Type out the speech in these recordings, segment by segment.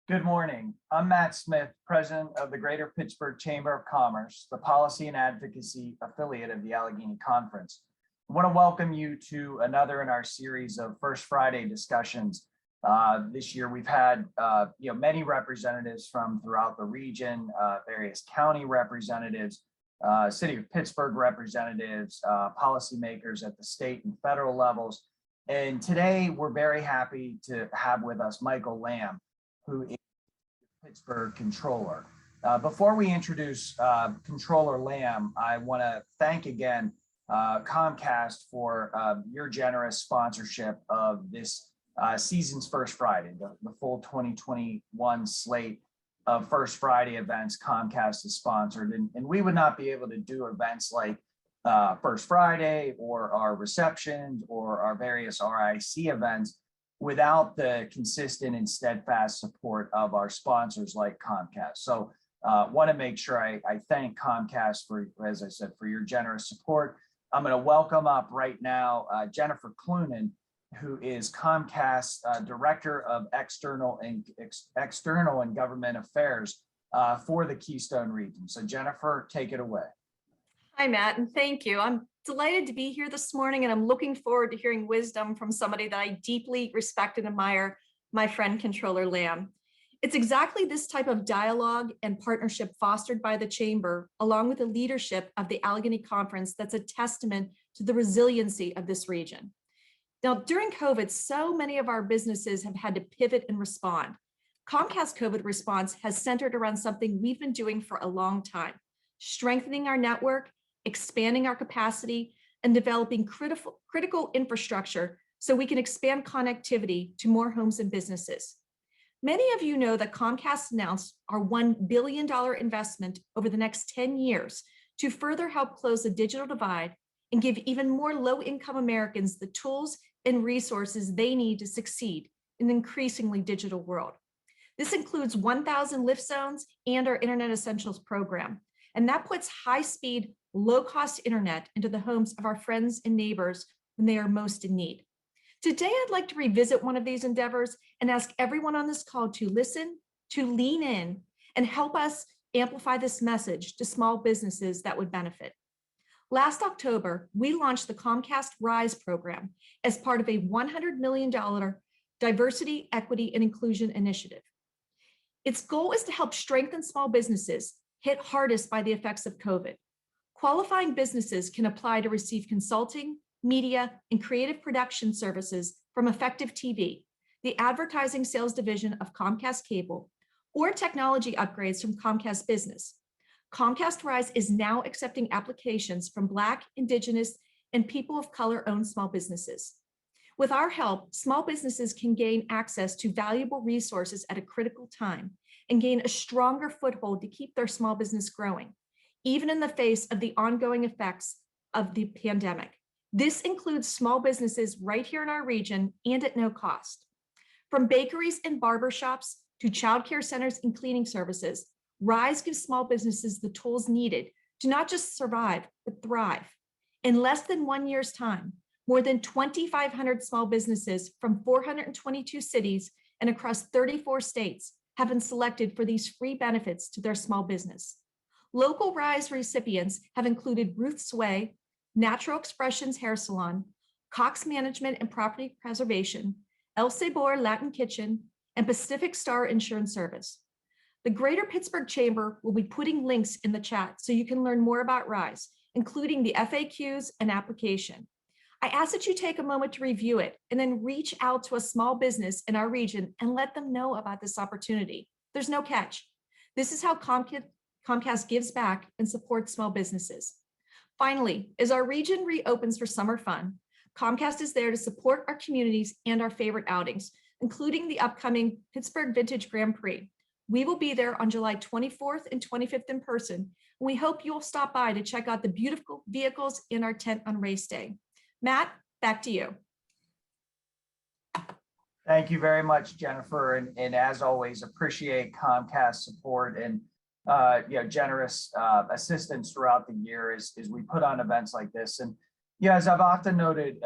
Good morning. I'm Matt Smith, President of the Greater Pittsburgh Chamber of Commerce, the policy and advocacy affiliate of the Allegheny Conference. I want to welcome you to another in our series of First Friday discussions. This year, we've had many representatives from throughout the region, various county representatives, City of Pittsburgh representatives, policymakers at the state and federal levels. And today, we're very happy to have with us Michael Lamb, who is Pittsburgh Controller. Before we introduce Controller Lamb, I want to thank again Comcast for your generous sponsorship of this season's First Friday, the full 2021 slate of First Friday events Comcast has sponsored. And we would not be able to do events like First Friday or our receptions or our various RIC events without the consistent and steadfast support of our sponsors like Comcast. So want to make sure I thank Comcast for, as I said, for your generous support. I'm going to welcome up right now Jennifer Clunan, who is Comcast's Director of External and Government Affairs for the Keystone region. So Jennifer, take it away. Hi, Matt, and thank you. I'm delighted to be here this morning, and I'm looking forward to hearing wisdom from somebody that I deeply respect and admire, my friend Controller Lamb. It's exactly this type of dialogue and partnership fostered by the Chamber, along with the leadership of the Allegheny Conference, that's a testament to the resiliency of this region. Now, during COVID, so many of our businesses have had to pivot and respond. Comcast COVID response has centered around something we've been doing for a long time: strengthening our network, expanding our capacity, and developing critical infrastructure so we can expand connectivity to more homes and businesses. Many of you know that Comcast announced our $1 billion investment over the next 10 years to further help close the digital divide and give even more low-income Americans the tools and resources they need to succeed in an increasingly digital world. This includes 1,000 lift zones and our Internet Essentials program, and that puts high-speed, low-cost internet into the homes of our friends and neighbors when they are most in need. Today, I'd like to revisit one of these endeavors and ask everyone on this call to listen, to lean in, and help us amplify this message to small businesses that would benefit. Last October, we launched the Comcast Rise program as part of a $100 million diversity, equity, and inclusion initiative. Its goal is to help strengthen small businesses hit hardest by the effects of COVID. Qualifying businesses can apply to receive consulting, media, and creative production services from Effective TV, the advertising sales division of Comcast Cable, or technology upgrades from Comcast Business. Comcast Rise is now accepting applications from Black, Indigenous, and people of color-owned small businesses. With our help, small businesses can gain access to valuable resources at a critical time and gain a stronger foothold to keep their small business growing, even in the face of the ongoing effects of the pandemic. This includes small businesses right here in our region and at no cost. From bakeries and barbershops to childcare centers and cleaning services, Rise gives small businesses the tools needed to not just survive, but thrive. In less than 1 year's time, more than 2,500 small businesses from 422 cities and across 34 states have been selected for these free benefits to their small business. Local Rise recipients have included Ruth Sway, Natural Expressions Hair Salon, Cox Management and Property Preservation, El Sabor Latin Kitchen, and Pacific Star Insurance Service. The Greater Pittsburgh Chamber will be putting links in the chat so you can learn more about Rise, including the FAQs and application. I ask that you take a moment to review it and then reach out to a small business in our region and let them know about this opportunity. There's no catch. This is how Comcast gives back and supports small businesses. Finally, as our region reopens for summer fun, Comcast is there to support our communities and our favorite outings, including the upcoming Pittsburgh Vintage Grand Prix. We will be there on July 24th and 25th in person, and we hope you'll stop by to check out the beautiful vehicles in our tent on race day. Matt, back to you. Thank you very much, Jennifer. And as always, appreciate Comcast support and generous assistance throughout the year as we put on events like this. And as I've often noted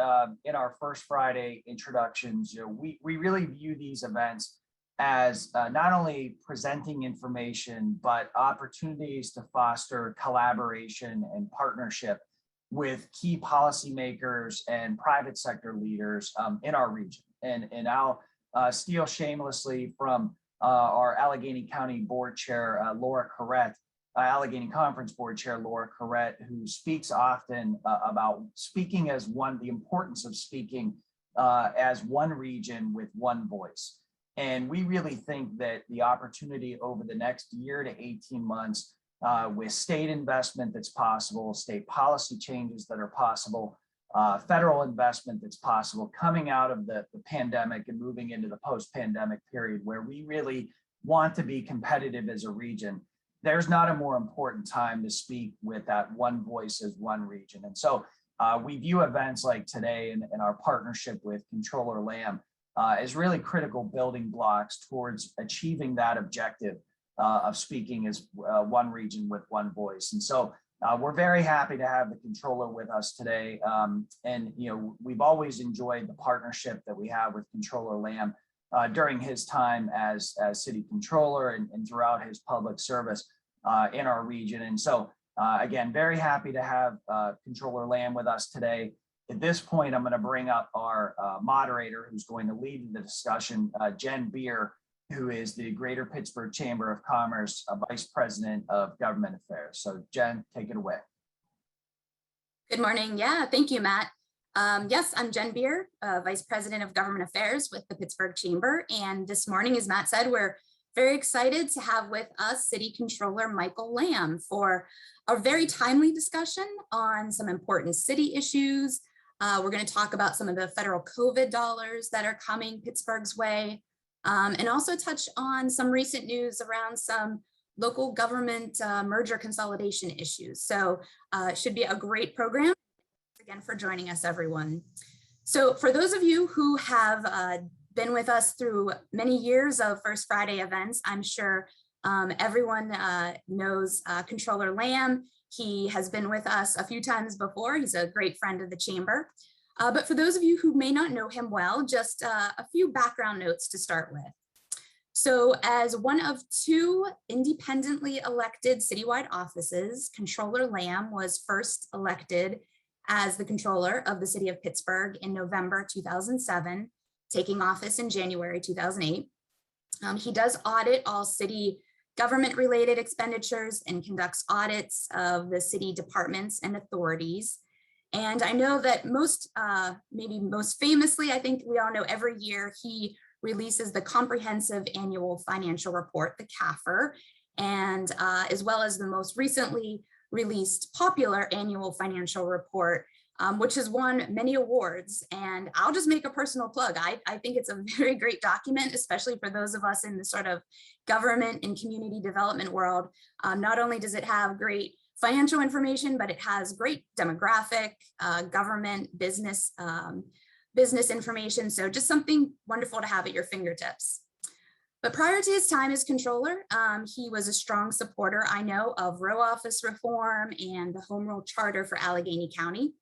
in our First Friday introductions, we really view these events as not only presenting information, but opportunities to foster collaboration and partnership with key policymakers and private sector leaders in our region. And I'll steal shamelessly from our Allegheny County Board Chair, Laura Corrett, Allegheny Conference Board Chair Laura Corrett, who speaks often about speaking as one, the importance of speaking as one region with one voice. And we really think that the opportunity over the next year to 18 months with state investment that's possible, state policy changes that are possible, federal investment that's possible coming out of the pandemic and moving into the post-pandemic period where we really want to be competitive as a region. There's not a more important time to speak with that one voice as one region. And so we view events like today and our partnership with Controller Lamb as really critical building blocks towards achieving that objective of speaking as one region with one voice. And so we're very happy to have the controller with us today. And we've always enjoyed the partnership that we have with Controller Lamb during his time as city controller and throughout his public service in our region. And so again, very happy to have Controller Lamb with us today. At this point, I'm going to bring up our moderator who's going to lead the discussion, Jen Beer, who is the Greater Pittsburgh Chamber of Commerce Vice President of Government Affairs. So Jen, take it away. Good morning. Yeah, thank you, Matt. Yes, I'm Jen Beer, Vice President of Government Affairs with the Pittsburgh Chamber. And this morning, as Matt said, we're very excited to have with us City Controller Michael Lamb for a very timely discussion on some important city issues. We're going to talk about some of the federal COVID dollars that are coming Pittsburgh's way, and also touch on some recent news around some local government merger consolidation issues. So it should be a great program. Thanks again for joining us, everyone. So for those of you who have been with us through many years of First Friday events, I'm sure everyone knows Controller Lamb. He has been with us a few times before. He's a great friend of the chamber. But for those of you who may not know him well, just a few background notes to start with. So as one of two independently elected citywide offices, Controller Lamb was first elected as the controller of the city of Pittsburgh in November 2007, taking office in January 2008. He does audit all city government-related expenditures and conducts audits of the city departments and authorities. And I know that maybe most famously, I think we all know every year he releases the comprehensive annual financial report, the CAFR, and as well as the most recently released popular annual financial report, which has won many awards. And I'll just make a personal plug. I think it's a very great document, especially for those of us in the sort of government and community development world. Not only does it have great financial information, but it has great demographic, government, business information. So just something wonderful to have at your fingertips. But prior to his time as controller, he was a strong supporter, I know, of row office reform and the home rule charter for Allegheny County.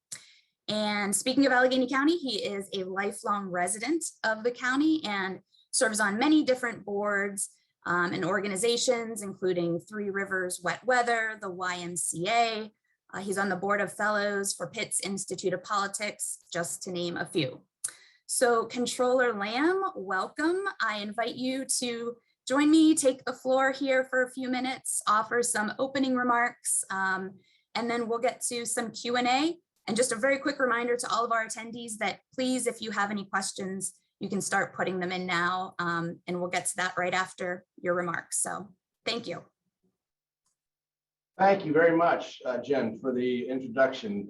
And speaking of Allegheny County, he is a lifelong resident of the county and serves on many different boards and organizations, including Three Rivers Wet Weather, the YMCA. He's on the board of fellows for Pitt's Institute of Politics, just to name a few. So Controller Lamb, welcome. I invite you to join me, take the floor here for a few minutes, offer some opening remarks, and then we'll get to some Q&A. And just a very quick reminder to all of our attendees that please, if you have any questions, you can start putting them in now, and we'll get to that right after your remarks. So thank you. Thank you very much, Jen, for the introduction.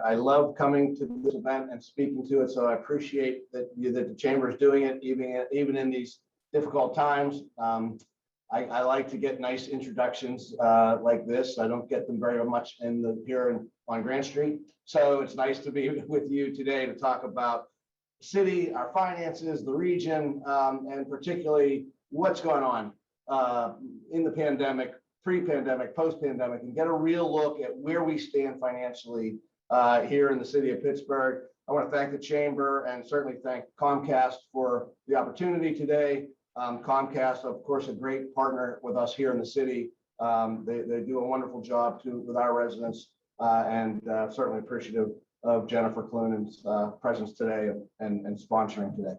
I love coming to this event and speaking to it, so I appreciate that the chamber is doing it, even in these difficult times. I like to get nice introductions like this. I don't get them very much here on Grant Street, so it's nice to be with you today to talk about the city, our finances, the region, and particularly what's going on in the pandemic, pre-pandemic, post-pandemic, and get a real look at where we stand financially here in the city of Pittsburgh. I want to thank the chamber and certainly thank Comcast for the opportunity today Comcast, of course, a great partner with us here in the city. They do a wonderful job with our residents, and certainly appreciative of Jennifer Cloonan's presence today and sponsoring today.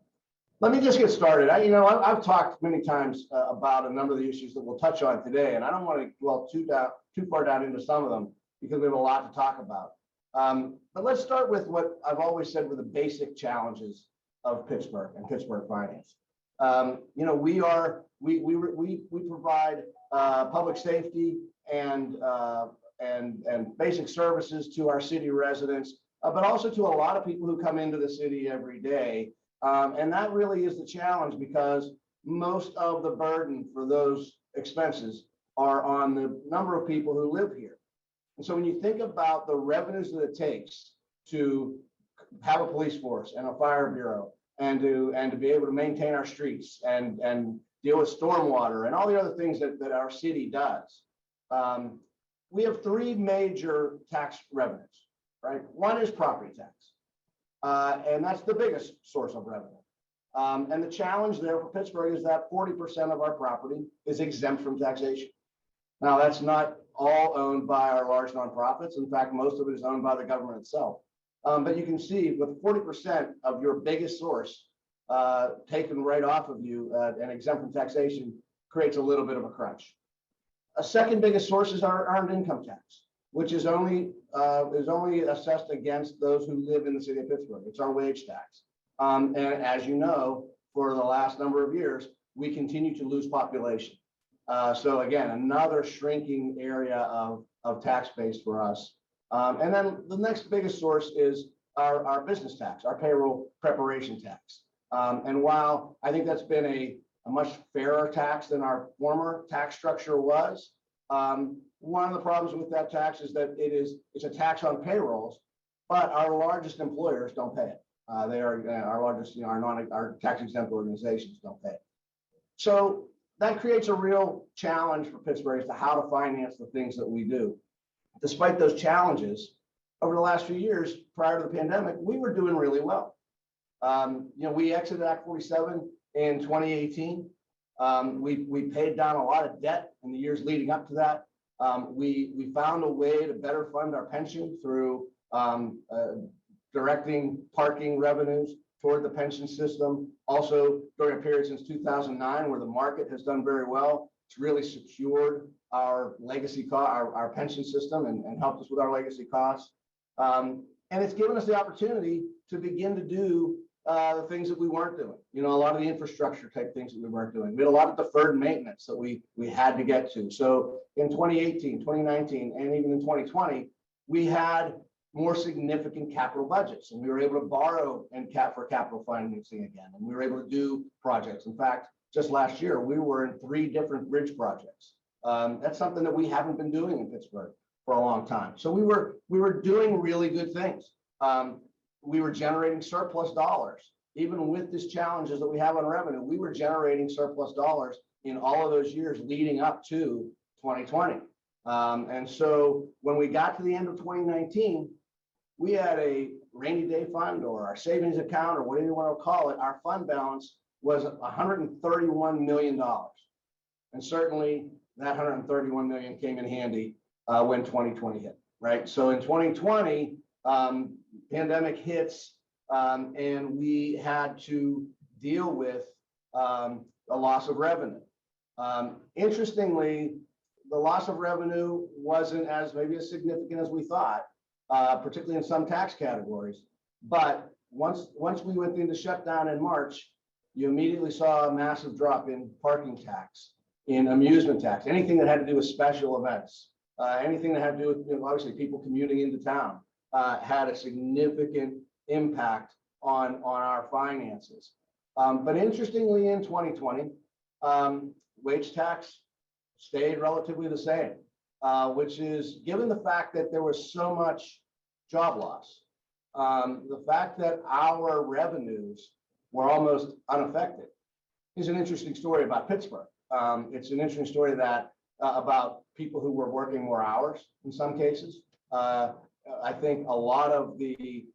Let me just get started. I've talked many times about a number of the issues that we'll touch on today, and I don't want to dwell too far down into some of them because we have a lot to talk about. But let's start with what I've always said were the basic challenges of Pittsburgh and Pittsburgh finance. We provide public safety and basic services to our city residents, but also to a lot of people who come into the city every day. And that really is the challenge because most of the burden for those expenses are on the number of people who live here. And so when you think about the revenues that it takes to have a police force and a fire bureau and to be able to maintain our streets and deal with stormwater and all the other things that our city does, we have three major tax revenues, right? One is property tax. And that's the biggest source of revenue. And the challenge there for Pittsburgh is that 40% of our property is exempt from taxation. Now, that's not all owned by our large nonprofits. In fact, most of it is owned by the government itself. But you can see with 40% of your biggest source taken right off of you and exempt from taxation creates a little bit of a crunch. A second biggest source is our earned income tax, which is only assessed against those who live in the city of Pittsburgh. It's our wage tax. And as you know, for the last number of years, we continue to lose population. So again, another shrinking area of tax base for us. And then the next biggest source is our business tax, our payroll preparation tax. And while I think that's been a much fairer tax than our former tax structure was, one of the problems with that tax is that it's a tax on payrolls, but our largest employers don't pay it. They are our largest, our tax exempt organizations don't pay it. So that creates a real challenge for Pittsburgh as to how to finance the things that we do. Despite those challenges, over the last few years prior to the pandemic, we were doing really well. We exited Act 47 in 2018. We paid down a lot of debt in the years leading up to that. We found a way to better fund our pension through directing parking revenues toward the pension system. Also, during a period since 2009 where the market has done very well, it's really secured our legacy our pension system and helped us with our legacy costs. And it's given us the opportunity to begin to do the things that we weren't doing. A lot of the infrastructure type things that we weren't doing. We had a lot of deferred maintenance that we had to get to. So in 2018, 2019, and even in 2020, we had more significant capital budgets, and we were able to borrow and for capital financing again, and we were able to do projects. In fact, just last year, we were in 3 different bridge projects. That's something that we haven't been doing in Pittsburgh for a long time. So we were doing really good things. We were generating surplus dollars. Even with these challenges that we have on revenue, we were generating surplus dollars in all of those years leading up to 2020. And so when we got to the end of 2019, we had a rainy day fund or our savings account or whatever you want to call it. Our fund balance was $131 million. And certainly that $131 million came in handy when 2020 hit, right? So in 2020, pandemic hits, and we had to deal with a loss of revenue. Interestingly, the loss of revenue wasn't maybe as significant as we thought, particularly in some tax categories. But once we went into shutdown in March, you immediately saw a massive drop in parking tax, in amusement tax, anything that had to do with special events, anything that had to do with obviously people commuting into town. Had a significant impact on our finances. But interestingly, in 2020, wage tax stayed relatively the same, which is, given the fact that there was so much job loss, the fact that our revenues were almost unaffected is an interesting story about Pittsburgh. It's an interesting story about people who were working more hours in some cases. I think a lot of the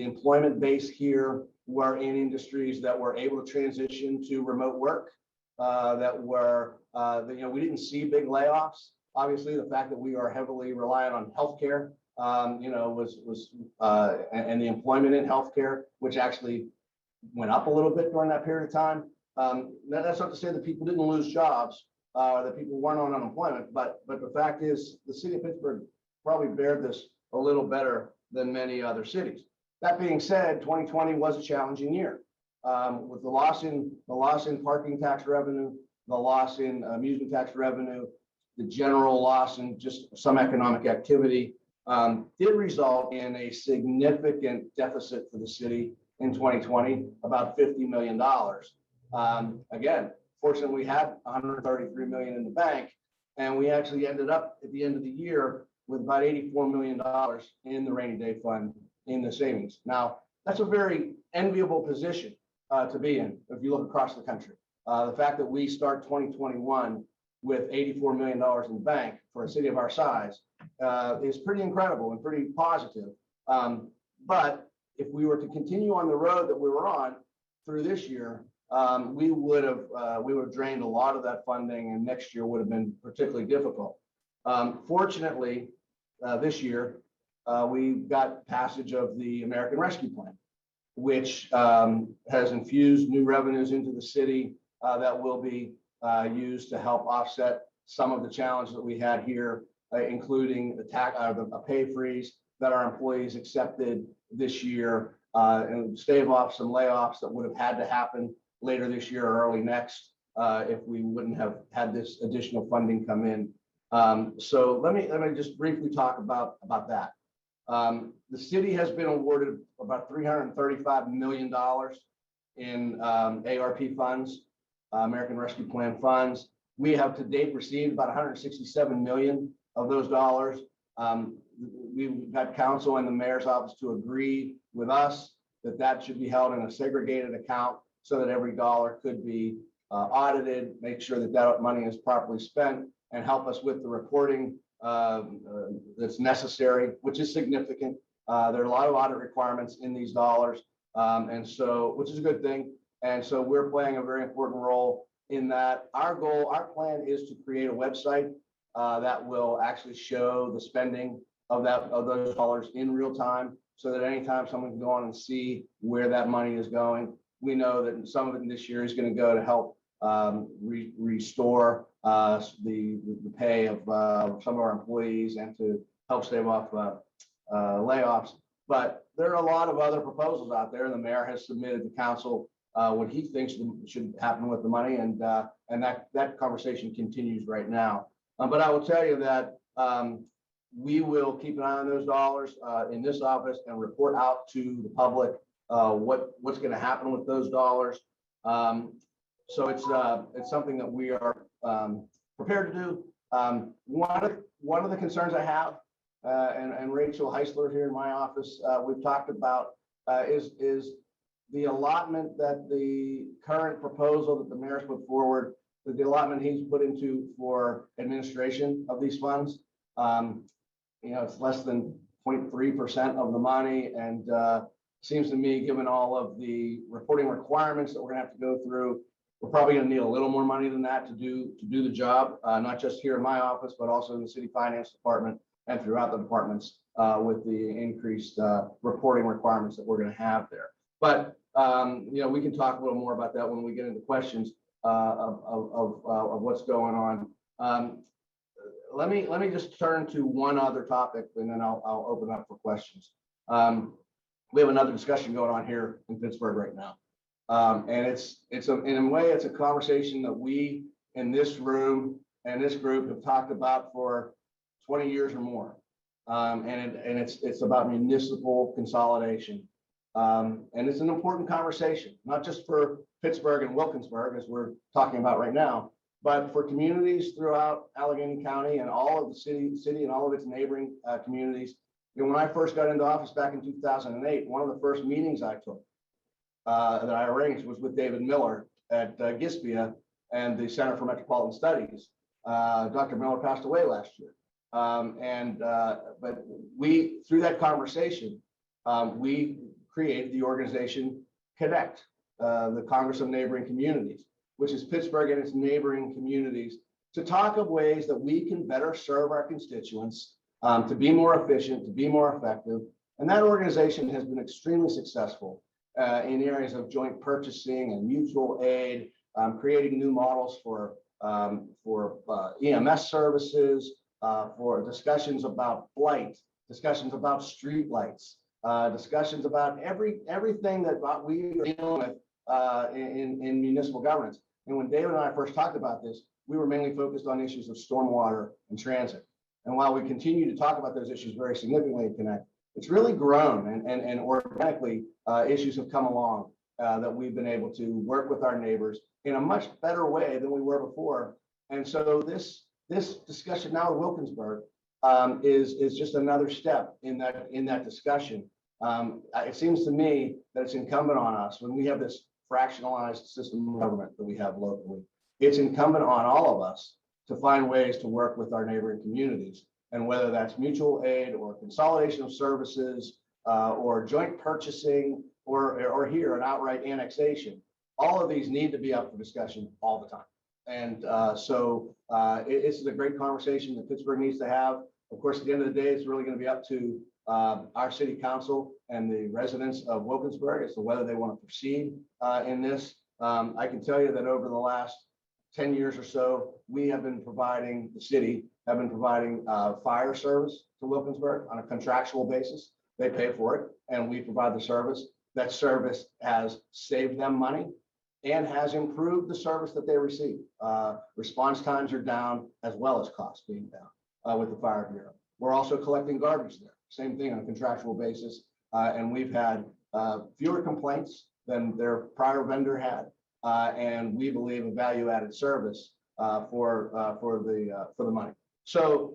employment base here were in industries that were able to transition to remote work, we didn't see big layoffs. Obviously, the fact that we are heavily reliant on healthcare, and the employment in healthcare, which actually went up a little bit during that period of time. That's not to say that people didn't lose jobs, that people weren't on unemployment, but the fact is the city of Pittsburgh probably bared this a little better than many other cities. That being said, 2020 was a challenging year with the loss in parking tax revenue, the loss in amusement tax revenue, the general loss in just some economic activity did result in a significant deficit for the city in 2020, about $50 million. Again, fortunately, we had $133 million in the bank, and we actually ended up at the end of the year with about $84 million in the rainy day fund in the savings. Now, that's a very enviable position to be in if you look across the country. The fact that we start 2021 with $84 million in the bank for a city of our size is pretty incredible and pretty positive. But if we were to continue on the road that we were on through this year, we would have drained a lot of that funding, and next year would have been particularly difficult. Fortunately, this year we got passage of the American Rescue Plan, which has infused new revenues into the city that will be used to help offset some of the challenges that we had here, including a pay freeze that our employees accepted this year, and stave off some layoffs that would have had to happen later this year or early next if we wouldn't have had this additional funding come in. So let me just briefly talk about that. The city has been awarded about $335 million in ARP funds, American Rescue Plan funds. We have to date received about $167 million of those dollars. We've got council and the mayor's office to agree with us that should be held in a segregated account so that every dollar could be audited, make sure that money is properly spent, and help us with the reporting that's necessary, which is significant. There are a lot of audit requirements in these dollars, which is a good thing. And so we're playing a very important role in that. Our plan is to create a website that will actually show the spending of those dollars in real time, so that anytime someone can go on and see where that money is going. We know that some of it this year is going to go to help restore the pay of some of our employees and to help stave off layoffs. But there are a lot of other proposals out there, and the mayor has submitted to council what he thinks should happen with the money, and that conversation continues right now. But I will tell you that we will keep an eye on those dollars in this office and report out to the public what's going to happen with those dollars. So it's something that we are prepared to do. One of the concerns I have, and Rachel Heisler here in my office, we've talked about is the allotment that the current proposal that the mayor's put forward, that the allotment he's put into for administration of these funds. It's less than 0.3% of the money, and seems to me, given all of the reporting requirements that we're gonna have to go through, we're probably gonna need a little more money than that to do the job, not just here in my office, but also in the city finance department and throughout the departments with the increased reporting requirements that we're gonna have there. But we can talk a little more about that when we get into questions of what's going on. Let me just turn to one other topic, and then I'll open up for questions. We have another discussion going on here in Pittsburgh right now, and in a way it's a conversation that we in this room and this group have talked about for 20 years or more, and it's about municipal consolidation, and it's an important conversation, not just for Pittsburgh and Wilkinsburg, as we're talking about right now, but for communities throughout Allegheny County and all of the city and all of its neighboring communities. When I first got into office back in 2008, one of the first meetings I took that I arranged was with David Miller at Gispia and the Center for Metropolitan Studies. Dr. Miller passed away last year. But through that conversation, we created the organization connect the Congress of Neighboring Communities, which is Pittsburgh and its neighboring communities, to talk of ways that we can better serve our constituents, to be more efficient, to be more effective. And that organization has been extremely successful in areas of joint purchasing and mutual aid, creating new models for EMS services, for discussions about blight, discussions about street lights, discussions about everything that we are dealing with in municipal governments. And when David and I first talked about this, we were mainly focused on issues of stormwater and transit. And while we continue to talk about those issues very significantly at Connect, it's really grown and organically issues have come along that we've been able to work with our neighbors in a much better way than we were before. And so this discussion now with Wilkinsburg is just another step in that discussion. It seems to me that it's incumbent on us, when we have this fractionalized system of government that we have locally, it's incumbent on all of us to find ways to work with our neighboring communities. And whether that's mutual aid or consolidation of services or joint purchasing or here an outright annexation, all of these need to be up for discussion all the time. And so it's a great conversation that Pittsburgh needs to have. Of course, at the end of the day, it's really going to be up to our city council and the residents of Wilkinsburg as to whether they want to proceed in this. I can tell you that over the last 10 years or so, we have been providing, the city have been providing fire service to Wilkinsburg on a contractual basis. They pay for it and we provide the service. That service has saved them money and has improved the service that they receive. Response times are down as well as costs being down with the fire bureau. We're also collecting garbage there. Same thing on a contractual basis. And we've had fewer complaints than their prior vendor had. And we believe a value-added service for the money. So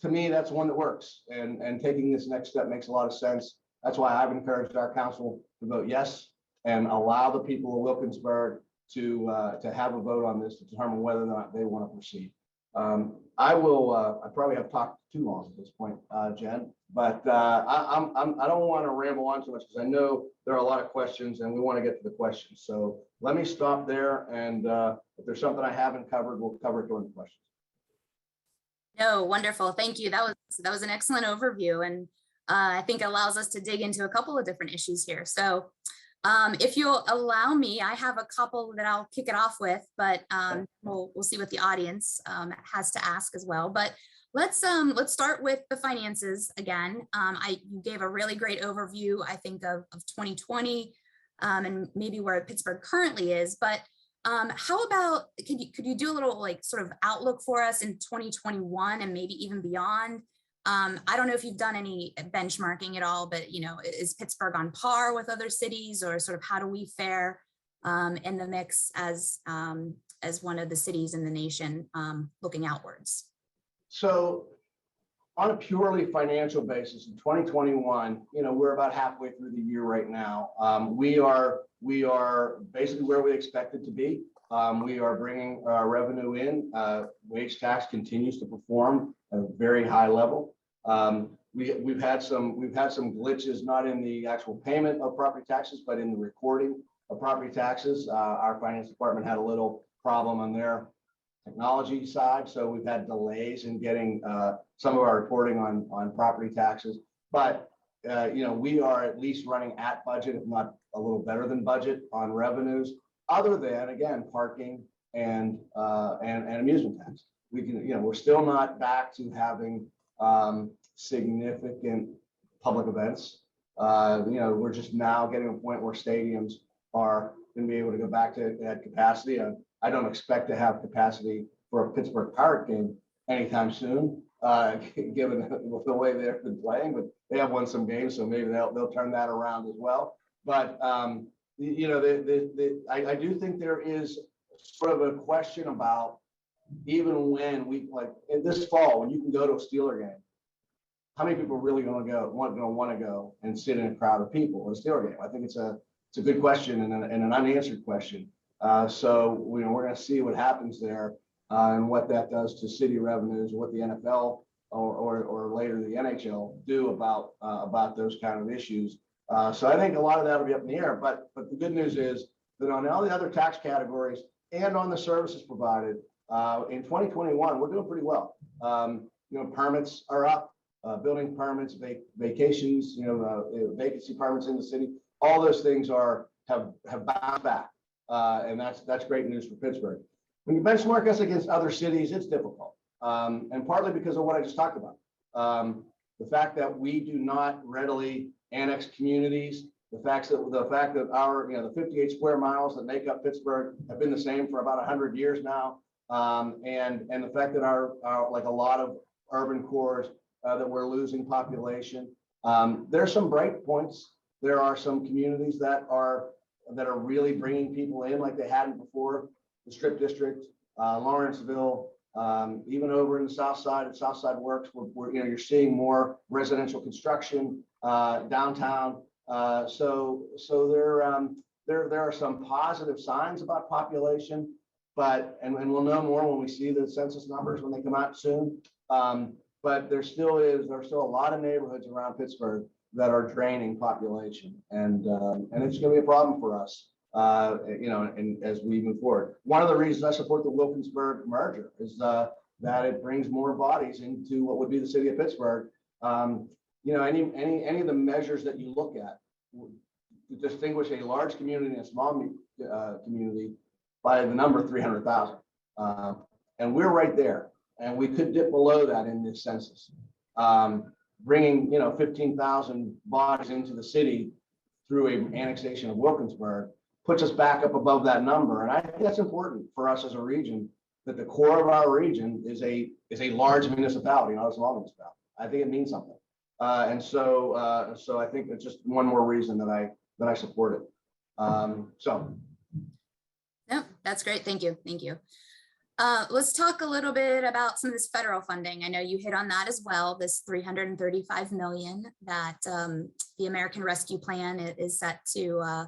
to me, that's one that works. And taking this next step makes a lot of sense. That's why I've encouraged our council to vote yes and allow the people of Wilkinsburg to have a vote on this to determine whether or not they want to proceed. I probably have talked too long at this point, Jen, but I don't want to ramble on too much because I know there are a lot of questions and we want to get to the questions. So let me stop there. And if there's something I haven't covered, we'll cover it during the questions. No, wonderful. Thank you. That was an excellent overview. And I think it allows us to dig into a couple of different issues here. So if you'll allow me, I have a couple that I'll kick it off with, but we'll see what the audience has to ask as well. But let's start with the finances again. You gave a really great overview, I think, of 2020 and maybe where Pittsburgh currently is. But how about could you do a little like sort of outlook for us in 2021 and maybe even beyond? I don't know if you've done any benchmarking at all, but is Pittsburgh on par with other cities, or sort of how do we fare in the mix as one of the cities in the nation looking outwards? So on a purely financial basis in 2021, we're about halfway through the year right now. We are basically where we expected to be. We are bringing our revenue in. Wage tax continues to perform at a very high level. We've had some glitches, not in the actual payment of property taxes, but in the recording of property taxes. Our finance department had a little problem on their technology side, so we've had delays in getting some of our reporting on property taxes. But we are at least running at budget, if not a little better than budget on revenues, other than, again, parking and amusement tax. We're still not back to having significant public events. We're just now getting to a point where stadiums are going to be able to go back to that capacity. I don't expect to have capacity for a Pittsburgh Pirate game anytime soon, given the way they've been playing, but they have won some games, so maybe they'll turn that around as well. But I do think there is sort of a question about, even when like in this fall, when you can go to a Steeler game, how many people are really going to want to go and sit in a crowd of people at a Steeler game? I think it's a good question and an unanswered question. So we're going to see what happens there and what that does to city revenues, what the NFL or later the NHL do about those kind of issues. So I think a lot of that will be up in the air, but the good news is that on all the other tax categories and on the services provided, in 2021, we're doing pretty well. Permits are up, building permits, vacations, vacancy permits in the city. All those things have bounced back, and that's great news for Pittsburgh. When you benchmark us against other cities, it's difficult, and partly because of what I just talked about. The fact that we do not readily annex communities, the fact that our the 58 square miles that make up Pittsburgh have been the same for about 100 years now, and the fact that our like a lot of urban cores that we're losing population. There's some bright points. There are some communities that are really bringing people in like they hadn't before. The Strip District, Lawrenceville, even over in the South Side at Southside Works, you're seeing more residential construction downtown. So there are some positive signs about population, and we'll know more when we see the census numbers when they come out soon. But there's still a lot of neighborhoods around Pittsburgh that are draining population, and it's going to be a problem for us. And as we move forward, one of the reasons I support the Wilkinsburg merger is that it brings more bodies into what would be the city of Pittsburgh. Any of the measures that you look at to distinguish a large community and a small community by the number 300,000, and we're right there, and we could dip below that in this census. Bringing 15,000 bodies into the city through an annexation of Wilkinsburg puts us back up above that number, and I think that's important for us as a region. That the core of our region is a large municipality, not a small municipality. I think it means something, and so I think it's just one more reason that I support it. No, that's great. Thank you. Let's talk a little bit about some of this federal funding. I know you hit on that as well. This $335 million that the American Rescue Plan is set to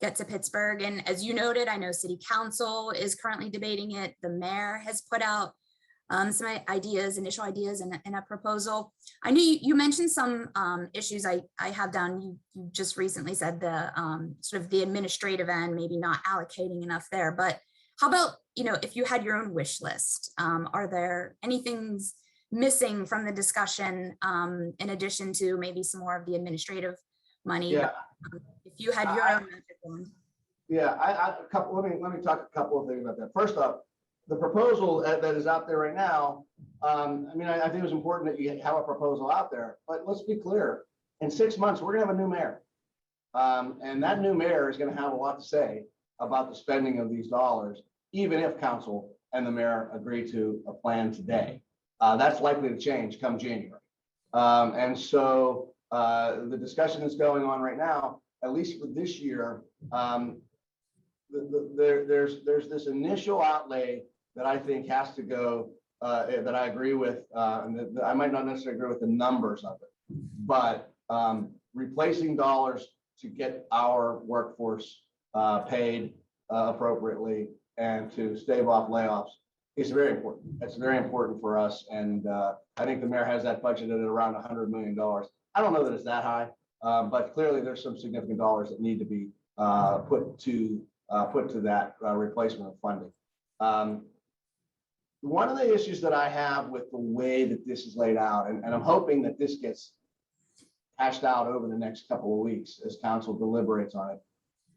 get to Pittsburgh. And as you noted, I know City Council is currently debating it. The mayor has put out some initial ideas and a proposal. I know you mentioned some issues I have down. You just recently said the sort of the administrative end, maybe not allocating enough there, but how about, if you had your own wish list, are there any things missing from the discussion in addition to maybe some more of the administrative money? Yeah. If you had your own magic wand. Yeah, let me talk a couple of things about that. First off, the proposal that is out there right now, I think it was important that you have a proposal out there, but let's be clear. In 6 months, we're gonna have a new mayor. And that new mayor is gonna have a lot to say about the spending of these dollars, even if council and the mayor agree to a plan today. That's likely to change come January. And so the discussion that's going on right now, at least for this year, there's this initial outlay that I think has to go, that I agree with, and I might not necessarily agree with the numbers of it, but replacing dollars to get our workforce paid appropriately and to stave off layoffs is very important. It's very important for us, and I think the mayor has that budgeted at around $100 million. I don't know that it's that high, but clearly there's some significant dollars that need to be put to that replacement of funding. One of the issues that I have with the way that this is laid out, and I'm hoping that this gets hashed out over the next couple of weeks as council deliberates on it,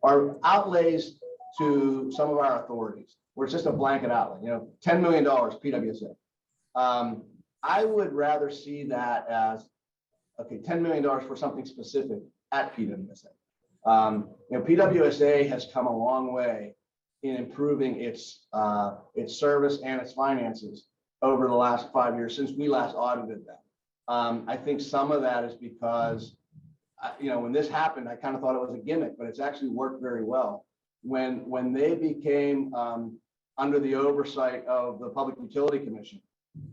are outlays to some of our authorities, where it's just a blanket outlay, $10 million PWSA. I would rather see that as, okay, $10 million for something specific at PWSA. PWSA has come a long way in improving its service and its finances over the last 5 years since we last audited them. I think some of that is because, when this happened, I kind of thought it was a gimmick, but it's actually worked very well. When they became under the oversight of the Public Utility Commission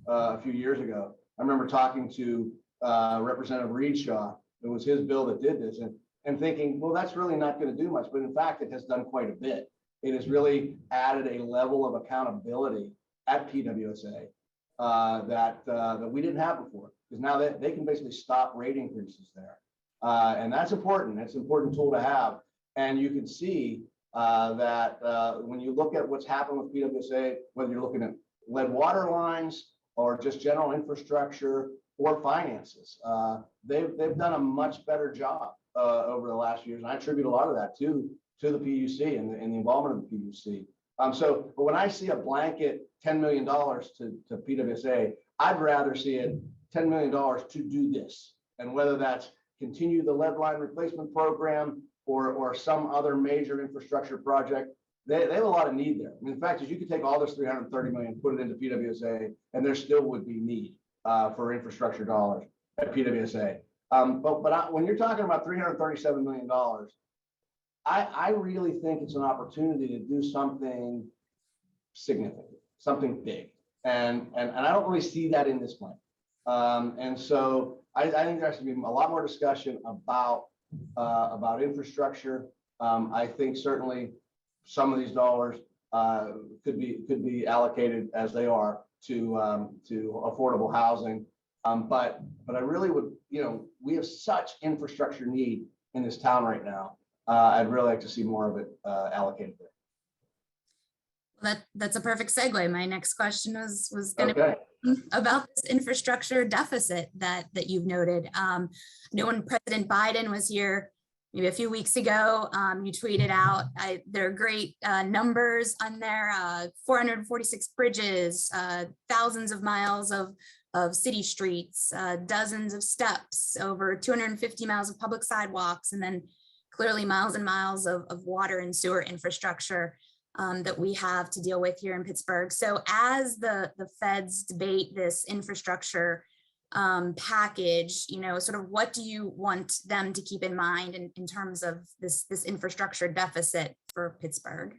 a few years ago, I remember talking to Representative Reedshaw. It was his bill that did this, and thinking, well, that's really not going to do much. But in fact, it has done quite a bit. It has really added a level of accountability at PWSA that we didn't have before, because now they can basically stop rate increases there. And that's important. It's an important tool to have. And you can see that when you look at what's happened with PWSA, whether you're looking at lead water lines or just general infrastructure or finances, they've done a much better job over the last years. And I attribute a lot of that to the PUC and the involvement of the PUC. But when I see a blanket $10 million to PWSA, I'd rather see it $10 million to do this. And whether that's continue the lead line replacement program or some other major infrastructure project, they have a lot of need there. I mean, the fact is you could take all this 330 million, put it into PWSA, and there still would be need for infrastructure dollars at PWSA. When you're talking about $337 million, I really think it's an opportunity to do something significant, something big. And I don't really see that in this plan. And so I think there has to be a lot more discussion about infrastructure. I think certainly some of these dollars could be allocated as they are to affordable housing. But I really would, we have such infrastructure need in this town right now. I'd really like to see more of it allocated there. That's a perfect segue. My next question was going to be about this infrastructure deficit that you've noted. I know when President Biden was here maybe a few weeks ago, you tweeted out, there are great numbers on there, 446 bridges, thousands of miles of city streets, dozens of steps, over 250 miles of public sidewalks, and then clearly miles and miles of water and sewer infrastructure that we have to deal with here in Pittsburgh. So as the feds debate this infrastructure package, sort of what do you want them to keep in mind in terms of this infrastructure deficit for Pittsburgh?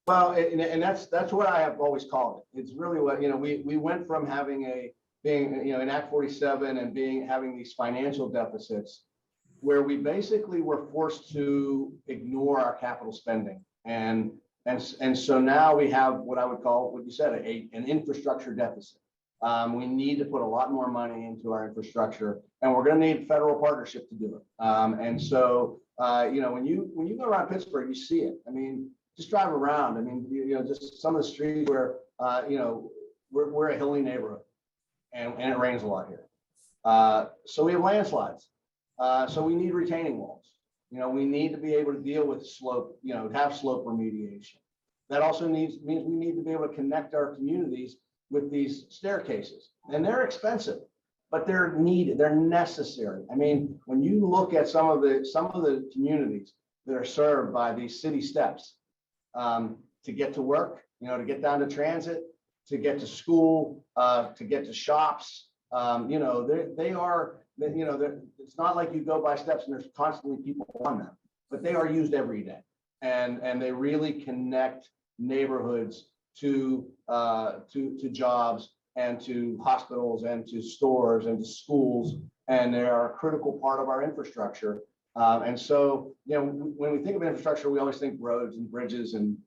Well, and that's what I have always called it. It's really what, we went from being in Act 47 and having these financial deficits where we basically were forced to ignore our capital spending. And so now we have what I would call, what you said, an infrastructure deficit. We need to put a lot more money into our infrastructure, and we're going to need federal partnership to do it. And so, when you go around Pittsburgh, you see it. I mean, just drive around. I mean, just some of the streets where, we're a hilly neighborhood, and it rains a lot here. So we have landslides. So we need retaining walls. We need to be able to deal with slope, have slope remediation. That also means we need to be able to connect our communities with these staircases. And they're expensive, but they're needed, they're necessary. I mean, when you look at some of the communities that are served by these city steps, to get to work, to get down to transit, to get to school, to get to shops, it's not like you go by steps and there's constantly people on them, but they are used every day, and they really connect neighborhoods to jobs and to hospitals and to stores and to schools, and they are a critical part of our infrastructure. And so, when we think of infrastructure, we always think roads and bridges and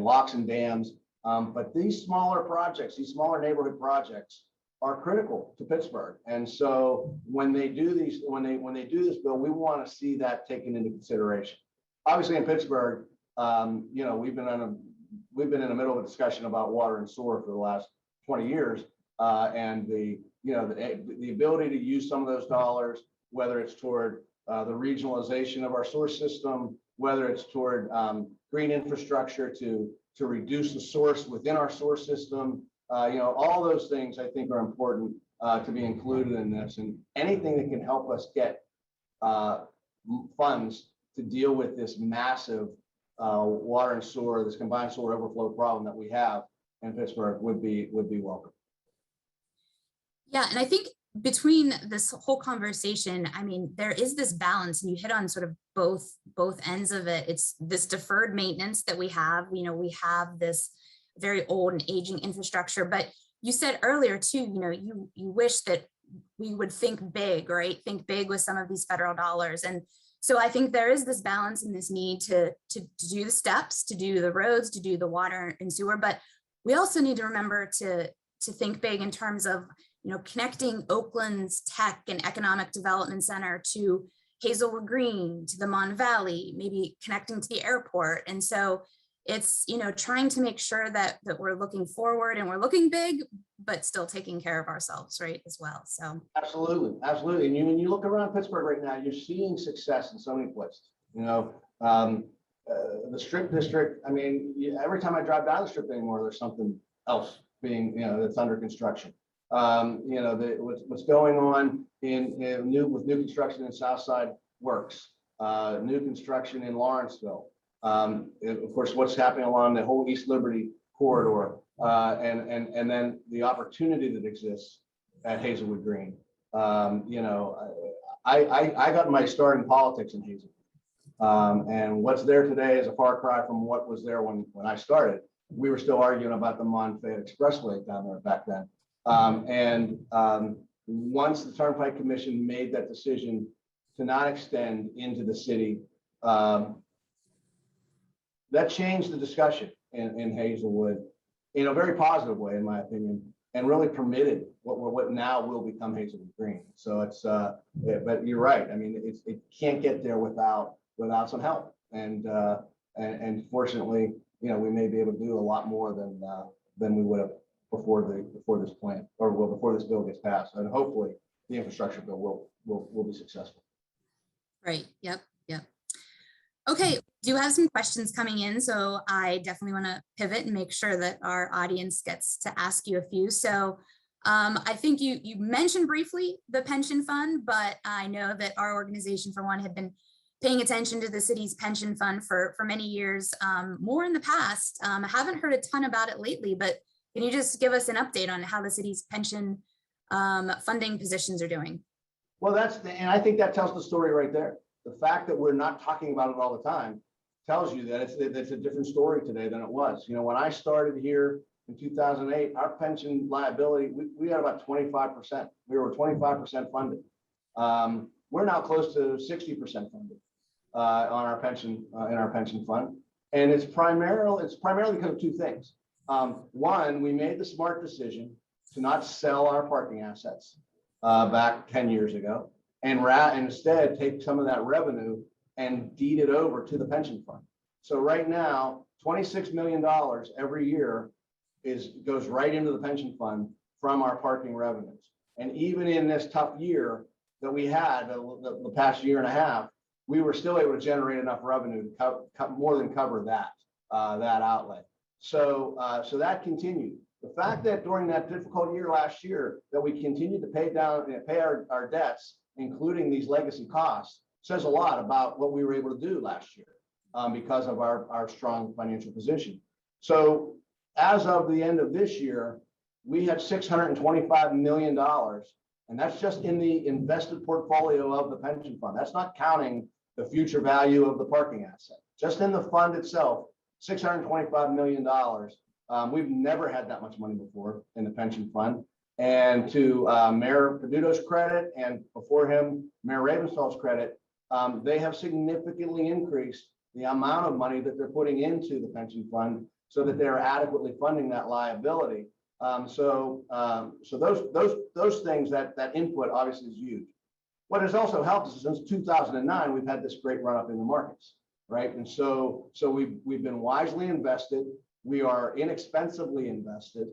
locks and dams, but these smaller projects, these smaller neighborhood projects, are critical to Pittsburgh. And so when they do these, when they do this bill, we want to see that taken into consideration. Obviously in Pittsburgh, we've been in the middle of a discussion about water and sewer for the last 20 years. And the ability to use some of those dollars, whether it's toward the regionalization of our sewer system, whether it's toward green infrastructure to reduce the source within our sewer system, all those things I think are important to be included in this, and anything that can help us get funds to deal with this massive water and sewer, this combined sewer overflow problem that we have in Pittsburgh would be welcome. Yeah, and I think between this whole conversation, I mean, there is this balance, and you hit on sort of both ends of it. It's this deferred maintenance that we have. We have this very old and aging infrastructure, but you said earlier too, you wish that we would think big, right? Think big with some of these federal dollars. And so I think there is this balance and this need to do the steps, to do the roads, to do the water and sewer, but we also need to remember to think big in terms of, connecting Oakland's tech and economic development center to Hazelwood Green to the Mon Valley, maybe connecting to the airport. And so it's, you know, trying to make sure that we're looking forward and we're looking big, but still taking care of ourselves, right, as well. So Absolutely, absolutely. And when you look around Pittsburgh right now, you're seeing success in so many places. You know, the Strip District, I mean, every time I drive down the Strip anymore, there's something else being, you know, that's under construction. You know, what's going on with new construction in Southside Works, new construction in Lawrenceville. Of course, what's happening along the whole East Liberty corridor, and then the opportunity that exists at Hazelwood Green. You know, I got my start in politics in Hazelwood. And what's there today is a far cry from what was there when I started. We were still arguing about the Mon-Fayette Expressway down there back then. Once the Turnpike Commission made that decision to not extend into the city, that changed the discussion in Hazelwood in a very positive way, in my opinion, and really permitted what now will become Hazelwood Green. So it's, but you're right. I mean, it can't get there without some help. And fortunately, you know, we may be able to do a lot more than we would have before this plan, or well, before this bill gets passed. And hopefully the infrastructure bill will be successful. right, yep. Okay, do have some questions coming in, so I definitely want to pivot and make sure that our audience gets to ask you a few. So I think you mentioned briefly the pension fund, but I know that our organization, for one, had been paying attention to the city's pension fund for many years, more in the past. I haven't heard a ton about it lately, but can you just give us an update on how the city's pension funding positions are doing? Well, and I think that tells the story right there. The fact that we're not talking about it all the time tells you that it's a different story today than it was. You know, when I started here in 2008, our pension liability, we had about 25%. We were 25% funded. We're now close to 60% funded on our pension in our pension fund, and it's primarily because of two things. One, we made the smart decision to not sell our parking assets back 10 years ago, and instead take some of that revenue and deed it over to the pension fund. So right now, $26 million every year goes right into the pension fund from our parking revenues. And even in this tough year that we had, the past year and a half, we were still able to generate enough revenue to more than cover that outlay. So that continued. The fact that during that difficult year last year that we continued to pay our debts, including these legacy costs, says a lot about what we were able to do last year because of our strong financial position. So as of the end of this year, we had $625 million, and that's just in the invested portfolio of the pension fund. That's not counting the future value of the parking asset. Just in the fund itself, $625 million. We've never had that much money before in the pension fund. And to Mayor Peduto's credit, and before him, Mayor Ravensfield's credit, they have significantly increased the amount of money that they're putting into the pension fund so that they're adequately funding that liability. So those things, that input obviously is huge. What has also helped us is since 2009, we've had this great run up in the markets, right? And so we've been wisely invested. We are inexpensively invested.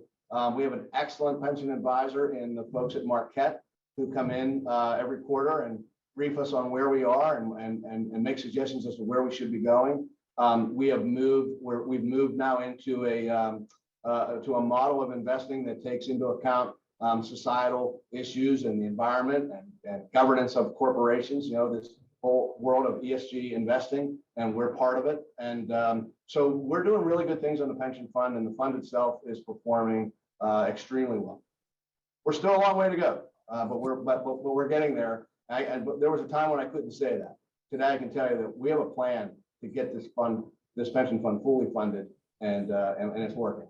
We have an excellent pension advisor in the folks at Marquette who come in every quarter and brief us on where we are and make suggestions as to where we should be going. We've moved now into a model of investing that takes into account societal issues and the environment and governance of corporations. You know, this whole world of ESG investing, and we're part of it. And so we're doing really good things on the pension fund, and the fund itself is performing extremely well. We're still a long way to go, but we're getting there. But there was a time when I couldn't say that. Today, I can tell you that we have a plan to get this pension fund fully funded, and it's working.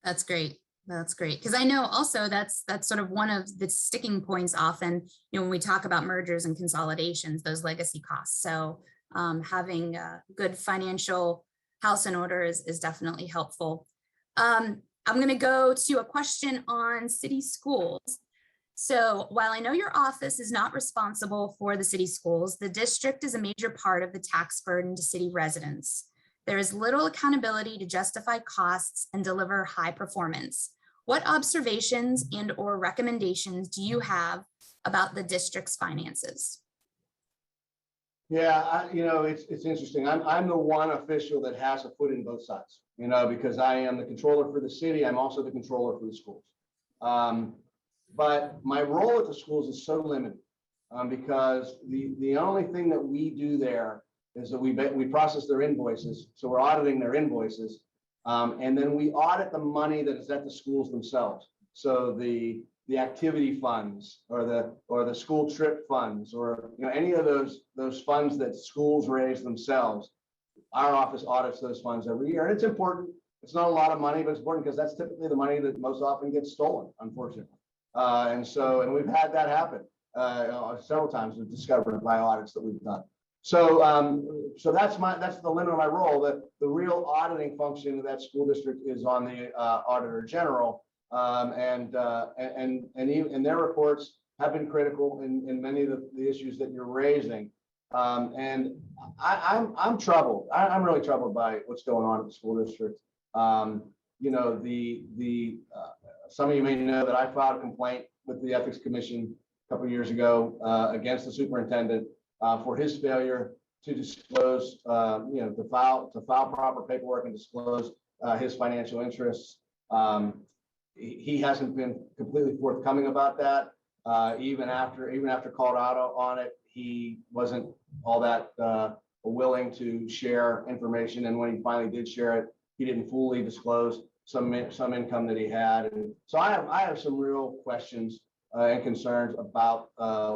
That's great. That's great. Because I know also that's sort of one of the sticking points often, you know, when we talk about mergers and consolidations, those legacy costs. So having a good financial house in order is definitely helpful. I'm going to go to a question on city schools. So while I know your office is not responsible for the city schools, the district is a major part of the tax burden to city residents. There is little accountability to justify costs and deliver high performance. What observations and or recommendations do you have about the district's finances? Yeah, it's interesting. I'm the one official that has a foot in both sides, because I am the controller for the city. I'm also the controller for the schools. But my role at the schools is so limited because the only thing that we do there is that we process their invoices. So we're auditing their invoices. And then we audit the money that is at the schools themselves. So the activity funds or the school trip funds or any of those funds that schools raise themselves. Our office audits those funds every year, and it's important. It's not a lot of money, but it's important because that's typically the money that most often gets stolen, unfortunately. And we've had that happen several times. We've discovered by audits that we've done. So that's the limit of my role. The real auditing function of that school district is on the auditor general, and their reports have been critical in many of the issues that you're raising. And I'm troubled. I'm really troubled by what's going on at the school district. Some of you may know that I filed a complaint with the Ethics Commission a couple of years ago against the superintendent for his failure to disclose, to file proper paperwork and disclose his financial interests. He hasn't been completely forthcoming about that. Even after called out on it, he wasn't all that willing to share information. And when he finally did share it, he didn't fully disclose some income that he had. And so I have some real questions and concerns about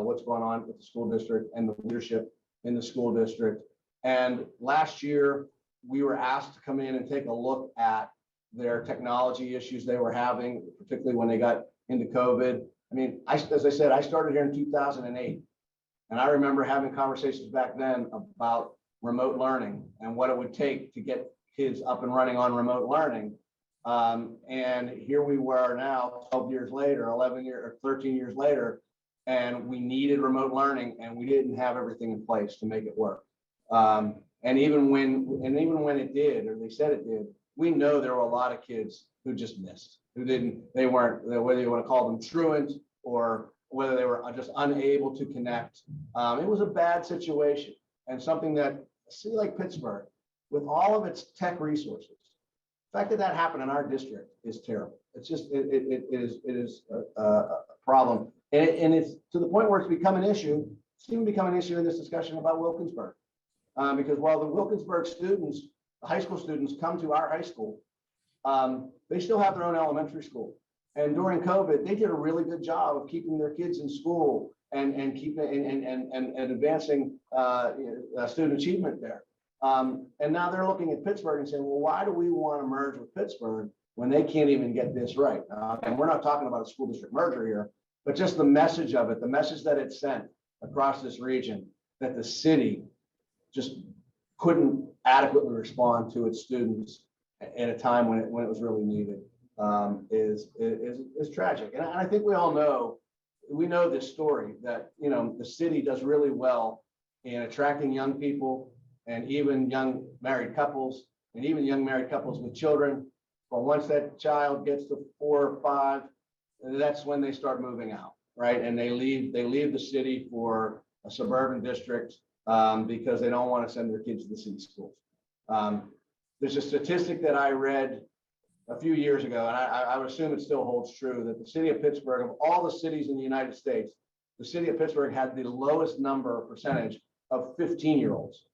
what's going on with the school district and the leadership in the school district. And last year, we were asked to come in and take a look at their technology issues they were having, particularly when they got into COVID. I mean, as I said, I started here in 2008. And I remember having conversations back then about remote learning and what it would take to get kids up and running on remote learning. And here we were now 12 years later, 11 years or 13 years later, and we needed remote learning and we didn't have everything in place to make it work. And even when it did, or they said it did, we know there were a lot of kids who just missed, they weren't, whether you want to call them truant or whether they were just unable to connect. It was a bad situation and something that a city like Pittsburgh, with all of its tech resources, the fact that that happened in our district is terrible. It's just, it is a problem. And it's to the point where it's become an issue. It's even become an issue in this discussion about Wilkinsburg. Because while the Wilkinsburg students, the high school students come to our high school, they still have their own elementary school. And during COVID, they did a really good job of keeping their kids in school and advancing student achievement there. And now they're looking at Pittsburgh and saying, well, why do we want to merge with Pittsburgh when they can't even get this right? And we're not talking about a school district merger here, but just the message of it, the message that it sent across this region, that the city just couldn't adequately respond to its students at a time when it was really needed, is tragic. And I think we all know, we know this story that, the city does really well in attracting young people and even young married couples and even young married couples with children. But once that child gets to 4 or 5, that's when they start moving out, right? And they leave the city for a suburban district because they don't want to send their kids to the city schools. There's a statistic that I read a few years ago, and I would assume it still holds true, that the city of Pittsburgh, of all the cities in the United States, the city of Pittsburgh had the lowest percentage of 15-year-olds.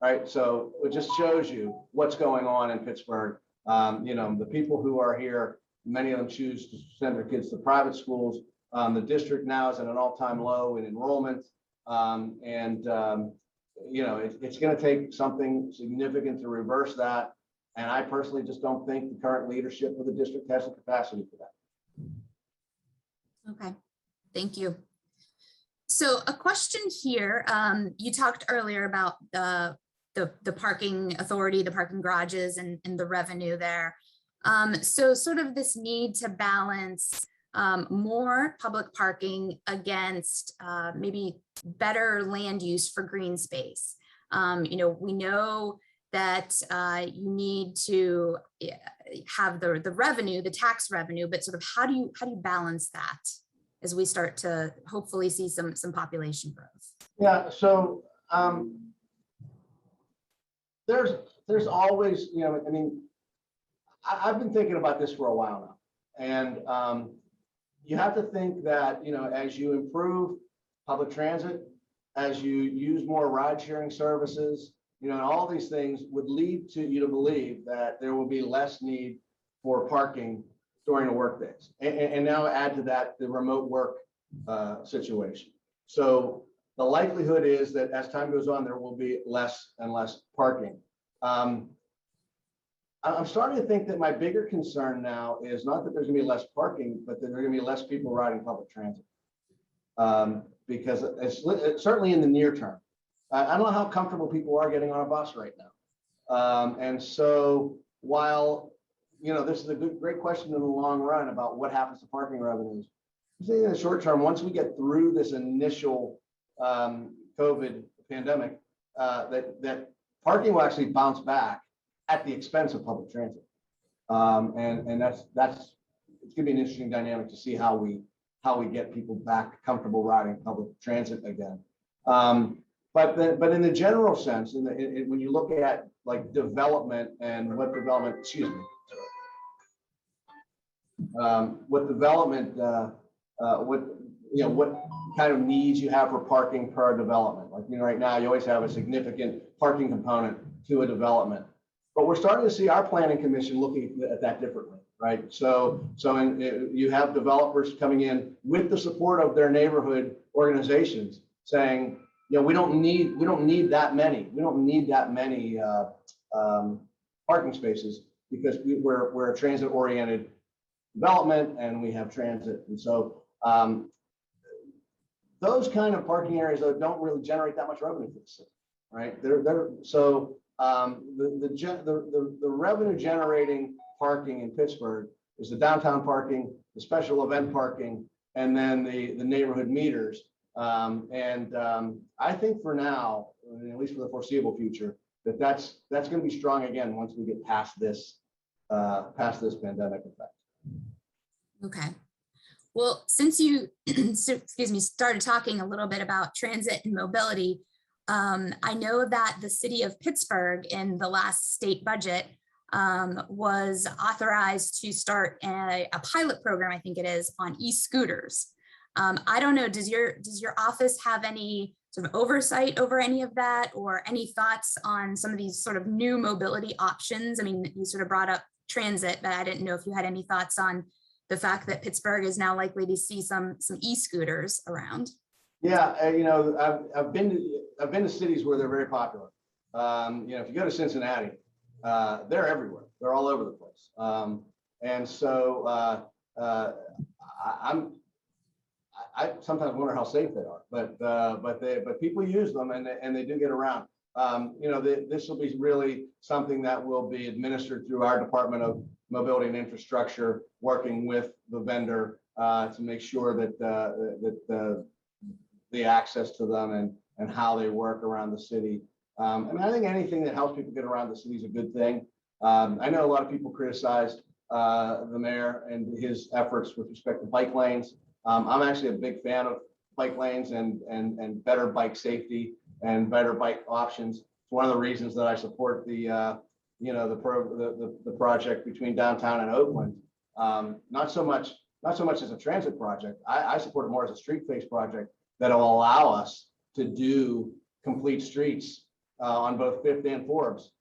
Right, so it just shows you what's going on in Pittsburgh. The people who are here, many of them choose to send their kids to private schools. The district now is at an all-time low in enrollment, it's going to take something significant to reverse that. And I personally just don't think the current leadership of the district has the capacity for that. Okay, thank you. So a question here, you talked earlier about the parking authority, the parking garages and the revenue there. So sort of this need to balance more public parking against maybe better land use for green space. We know that you need to have the revenue, the tax revenue, but sort of how do you balance that as we start to hopefully see some population growth? Yeah, so there's always, I mean, I've been thinking about this for a while now, and you have to think that, as you improve public transit, as you use more ride sharing services, and all these things would lead to you to believe that there will be less need for parking during the workdays. And now add to that the remote work situation. So the likelihood is that as time goes on, there will be less and less parking. I'm starting to think that my bigger concern now is not that there's gonna be less parking, but that there are gonna be less people riding public transit. Because it's certainly in the near term. I don't know how comfortable people are getting on a bus right now. And so while, this is a great question in the long run about what happens to parking revenues. I'm saying in the short term, once we get through this initial COVID pandemic, that parking will actually bounce back at the expense of public transit. And that's it's gonna be an interesting dynamic to see how we get people back comfortable riding public transit again. But in the general sense, when you look at like development and what development, what development, what kind of needs you have for parking per development. Like, right now you always have a significant parking component to a development. But we're starting to see our planning commission looking at that differently, right? So you have developers coming in with the support of their neighborhood organizations saying, we don't need that many. We don't need that many parking spaces because we're a transit-oriented development and we have transit. And so those kind of parking areas don't really generate that much revenue for the city, right? So the revenue generating parking in Pittsburgh is the downtown parking, the special event parking, and then the neighborhood meters. I think for now, at least for the foreseeable future, that's going to be strong again once we get past this pandemic effect. Okay. Well, since you, started talking a little bit about transit and mobility, I know that the city of Pittsburgh in the last state budget was authorized to start a pilot program, I think it is, on e-scooters. I don't know, does your office have any sort of oversight over any of that, or any thoughts on some of these sort of new mobility options? I mean, you sort of brought up transit, but I didn't know if you had any thoughts on the fact that Pittsburgh is now likely to see some e-scooters around. Yeah, I've been to cities where they're very popular. If you go to Cincinnati, they're everywhere. They're all over the place. And so I sometimes wonder how safe they are, but people use them and they do get around. This will be really something that will be administered through our Department of Mobility and Infrastructure, working with the vendor to make sure that the access to them and how they work around the city. I think anything that helps people get around the city is a good thing. I know a lot of people criticized the mayor and his efforts with respect to bike lanes. I'm actually a big fan of bike lanes and better bike safety and better bike options. It's one of the reasons that I support the project between downtown and Oakland. Not so much as a transit project. I support it more as a street face project that will allow us to do complete streets on both Fifth and Forbes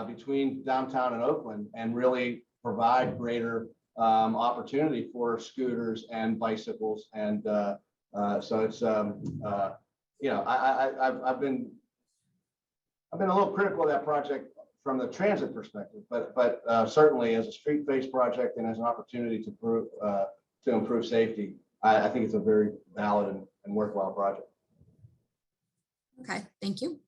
between downtown and Oakland, and really provide greater opportunity for scooters and bicycles. And so it's I've been a little critical of that project from the transit perspective, but certainly as a street face project and as an opportunity to improve safety, I think it's a very valid and worthwhile project. Okay, thank you.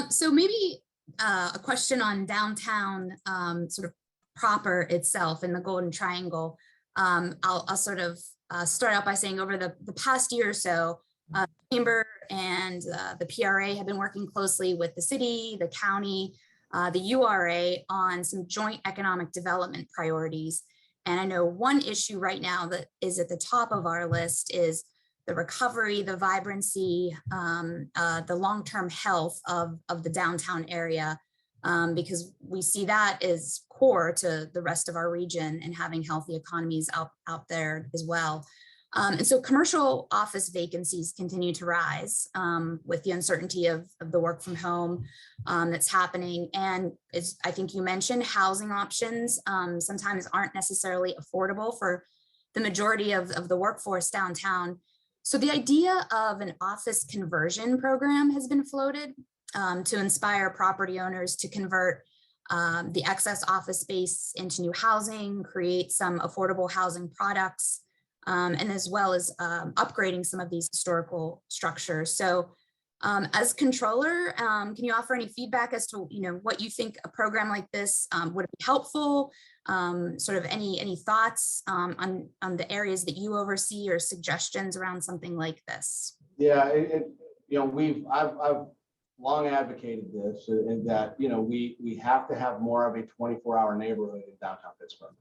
So maybe a question on downtown sort of proper itself in the Golden Triangle. I'll sort of start out by saying over the past year or so, Chamber and the PRA have been working closely with the city, the county, the URA on some joint economic development priorities. And I know one issue right now that is at the top of our list is the recovery, the vibrancy, the long-term health of the downtown area, because we see that as core to the rest of our region and having healthy economies out there as well. And so commercial office vacancies continue to rise with the uncertainty of the work from home that's happening. And as I think you mentioned, housing options sometimes aren't necessarily affordable for the majority of the workforce downtown. So the idea of an office conversion program has been floated to inspire property owners to convert the excess office space into new housing, create some affordable housing products, and as well as upgrading some of these historical structures. So as controller, can you offer any feedback as to what you think a program like this would be helpful? Sort of any thoughts on the areas that you oversee or suggestions around something like this? Yeah, I've long advocated this, and that we have to have more of a 24-hour neighborhood in downtown Pittsburgh.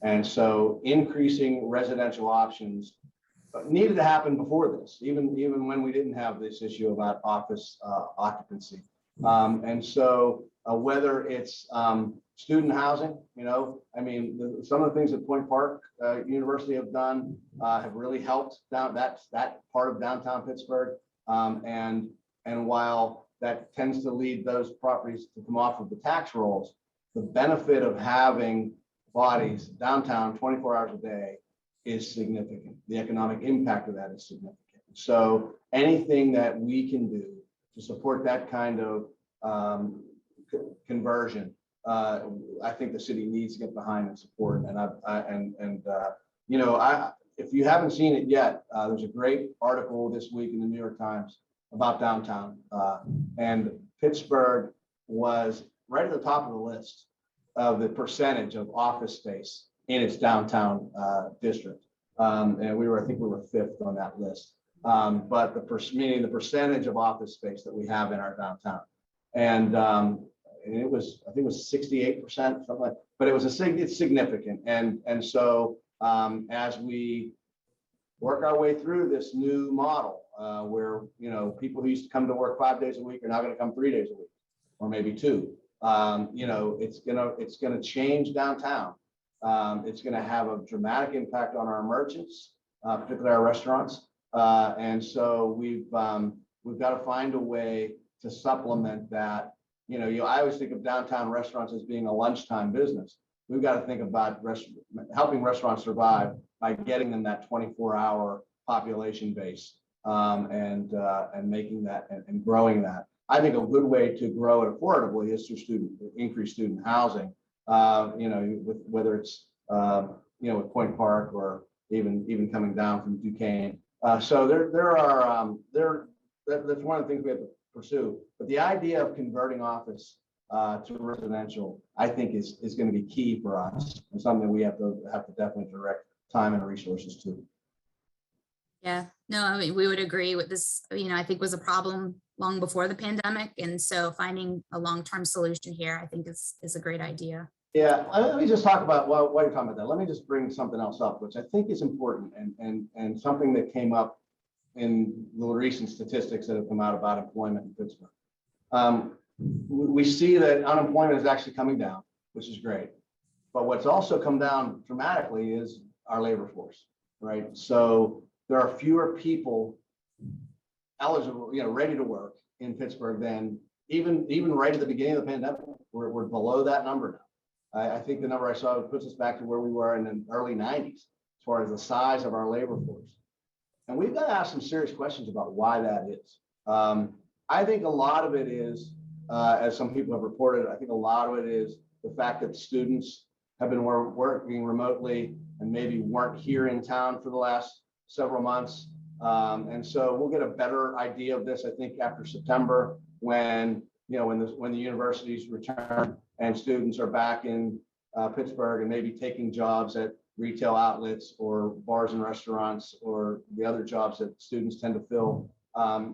And so increasing residential options needed to happen before this, even when we didn't have this issue about office occupancy. And so whether it's student housing, some of the things that Point Park University have done have really helped that part of downtown Pittsburgh. And while that tends to lead those properties to come off of the tax rolls, the benefit of having bodies downtown 24 hours a day is significant. The economic impact of that is significant. So anything that we can do to support that kind of conversion, I think the city needs to get behind and support. And if you haven't seen it yet, there's a great article this week in the New York Times about downtown, and Pittsburgh was right at the top of the list of the percentage of office space in its downtown district. And I think we were 5th on that list. But meaning the percentage of office space that we have in our downtown. And it was, I think it was 68%, something like, but it's significant. And so as we work our way through this new model where, people who used to come to work 5 days a week are now going to come 3 days a week, or maybe 2. It's gonna change downtown. It's gonna have a dramatic impact on our merchants, particularly our restaurants. And so we've got to find a way to supplement that. I always think of downtown restaurants as being a lunchtime business. We've got to think about helping restaurants survive by getting them that 24-hour population base and making that and growing that. I think a good way to grow it affordably is through increased student housing, whether it's, with Point Park or even coming down from Duquesne. So that's one of the things we have to pursue. But the idea of converting office to residential, I think is going to be key for us, and something we have to definitely direct time and resources to. Yeah, no, we would agree with this, I think was a problem long before the pandemic. And so finding a long-term solution here, I think is a great idea. Yeah, let me just talk about while you're talking about that. Let me just bring something else up, which I think is important and something that came up in the recent statistics that have come out about employment in Pittsburgh. We see that unemployment is actually coming down, which is great. But what's also come down dramatically is our labor force, right? So there are fewer people eligible, ready to work in Pittsburgh than even right at the beginning of the pandemic. We're below that number now. I think the number I saw puts us back to where we were in the early 90s as far as the size of our labor force. And we've got to ask some serious questions about why that is. I think a lot of it is, as some people have reported, I think a lot of it is the fact that students have been working remotely and maybe weren't here in town for the last several months. And so we'll get a better idea of this, I think, after September, when the universities return and students are back in Pittsburgh and maybe taking jobs at retail outlets or bars and restaurants or the other jobs that students tend to fill.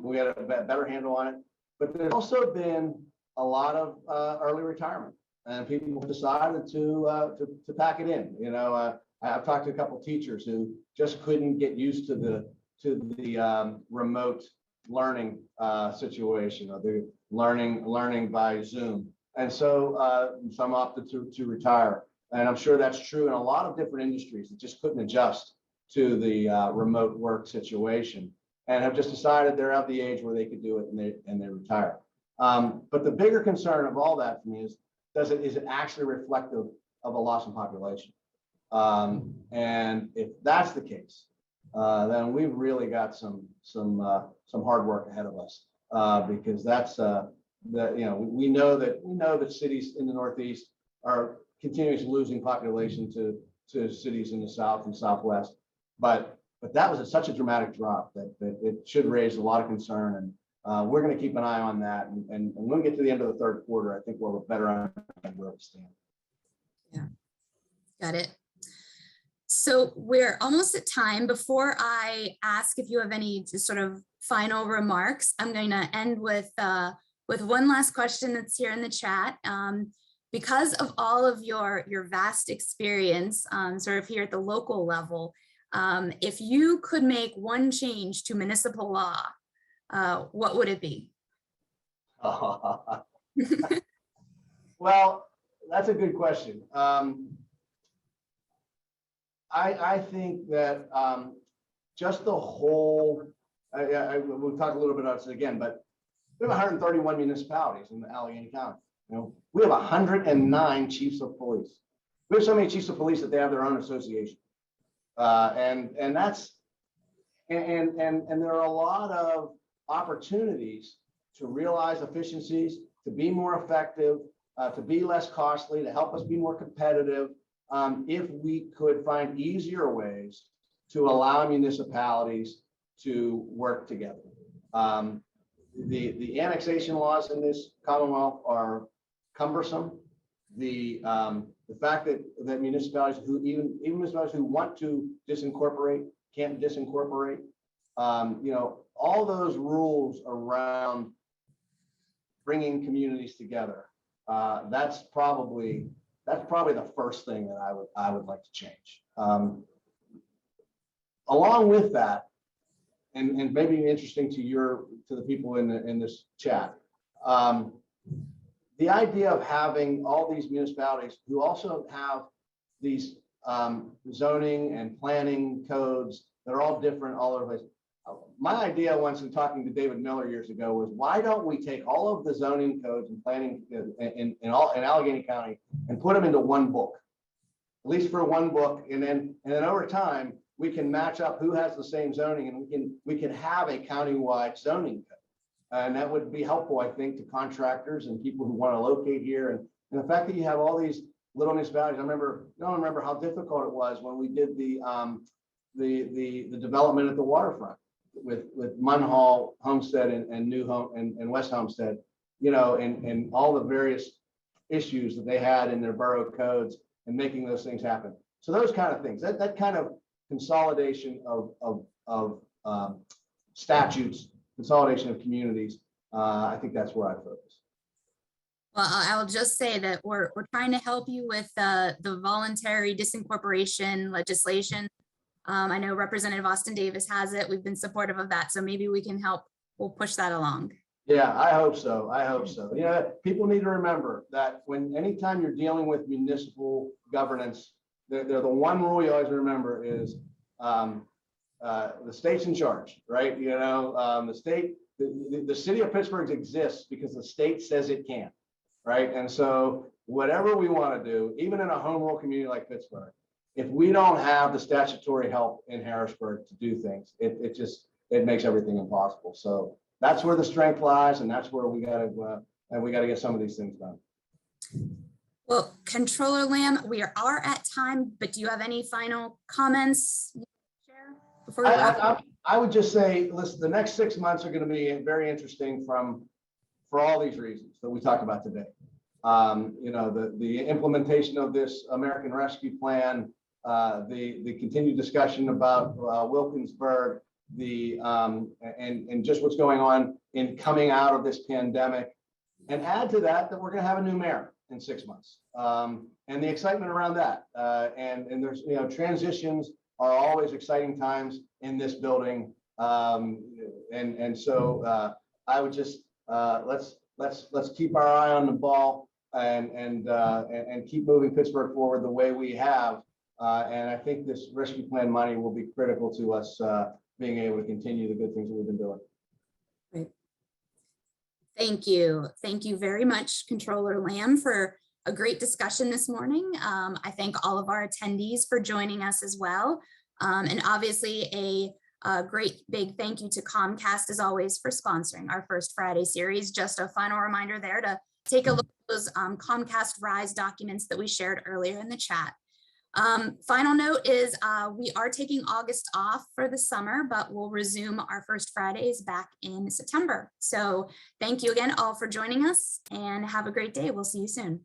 We had a better handle on it, but there's also been a lot of early retirement, and people decided to pack it in. You know, I've talked to a couple of teachers who just couldn't get used to the remote learning situation, or the learning by Zoom, and so some opted to retire. And I'm sure that's true in a lot of different industries that just couldn't adjust to the remote work situation, and have just decided they're at the age where they could do it, and they retire. But the bigger concern of all that for me is it actually reflective of a loss in population? And if that's the case, then we've really got some hard work ahead of us, because that's we know that cities in the Northeast are continuously losing population to cities in the South and Southwest, but that was such a dramatic drop that it should raise a lot of concern, and we're going to keep an eye on that, and when we get to the end of the third quarter, I think we'll have a better understanding where we stand. Yeah, got it. So we're almost at time. Before I ask if you have any sort of final remarks, I'm going to end with one last question that's here in the chat. Because of all of your vast experience, sort of here at the local level, if you could make one change to municipal law, what would it be? Well, that's a good question. I think that just the whole, we'll talk a little bit about this again, but we have 131 municipalities in Allegheny County. You know, we have 109 chiefs of police. We have so many chiefs of police that they have their own association, and that's and there are a lot of opportunities to realize efficiencies, to be more effective, to be less costly, to help us be more competitive. If we could find easier ways to allow municipalities to work together. The annexation laws in this Commonwealth are cumbersome. The fact that municipalities even municipalities who want to disincorporate can't disincorporate. All those rules around bringing communities together. That's probably the first thing that I would like to change. Along with that, and maybe interesting to the people in this chat, the idea of having all these municipalities who also have these zoning and planning codes that are all different all over the place. My idea once in talking to David Miller years ago was, why don't we take all of the zoning codes and planning in Allegheny County and put them into one book, at least for one book, and then over time we can match up who has the same zoning, and we can have a countywide zoning code, and that would be helpful, I think, to contractors and people who want to locate here, and the fact that you have all these little municipalities. I remember how difficult it was when we did the development at the waterfront with Munhall, Homestead, and New Home and West Homestead, and all the various issues that they had in their borough codes and making those things happen. So those kind of things, that kind of consolidation of statutes, consolidation of communities, I think that's where I focus. Well, I'll just say that we're trying to help you with the voluntary disincorporation legislation. I know Representative Austin Davis has it. We've been supportive of that, so maybe we can help. We'll push that along. Yeah, I hope so. People need to remember that anytime you're dealing with municipal governance, the one rule you always remember is the state's in charge, right? The city of Pittsburgh exists because the state says it can, right? And so whatever we want to do, even in a home rule community like Pittsburgh, if we don't have the statutory help in Harrisburg to do things, it makes everything impossible. So that's where the strength lies, and that's where we got to get some of these things done. Well, Controller Lamb, we are at time, but do you have any final comments you can share before we wrap up? I would just say, listen, the next 6 months are going to be very interesting for all these reasons that we talked about today. the implementation of this American Rescue Plan, the continued discussion about Wilkinsburg, and just what's going on in coming out of this pandemic, and add to that we're going to have a new mayor in 6 months, and the excitement around that, and there's transitions are always exciting times in this building, and so I would just let's keep our eye on the ball and keep moving Pittsburgh forward the way we have. And I think this rescue plan money will be critical to us being able to continue the good things that we've been doing. Great. Thank you. Thank you very much, Controller Lamb, for a great discussion this morning. I thank all of our attendees for joining us as well. And obviously a great big thank you to Comcast as always for sponsoring our First Friday series. Just a final reminder there to take a look at those Comcast Rise documents that we shared earlier in the chat. Final note is we are taking August off for the summer, but we'll resume our First Fridays back in September. So thank you again all for joining us and have a great day. We'll see you soon.